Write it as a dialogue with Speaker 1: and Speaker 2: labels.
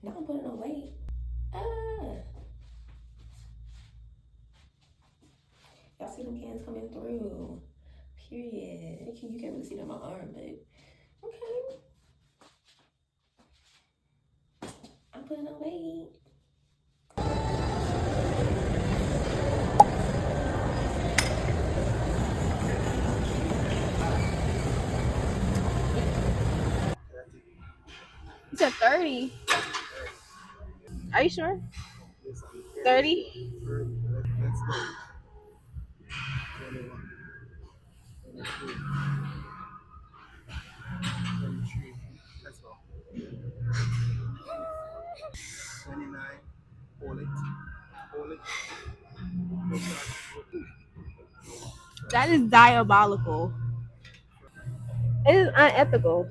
Speaker 1: Now I'm putting on weight. Ah, y'all see them cans coming through. Period. You can't really see them on my arm, but okay. I'm putting on weight. You said 30. Are you sure? 30?
Speaker 2: Let's go. 21, 22, 23. Let's go. 29. Hold it. Hold it.
Speaker 1: That is diabolical. It is unethical.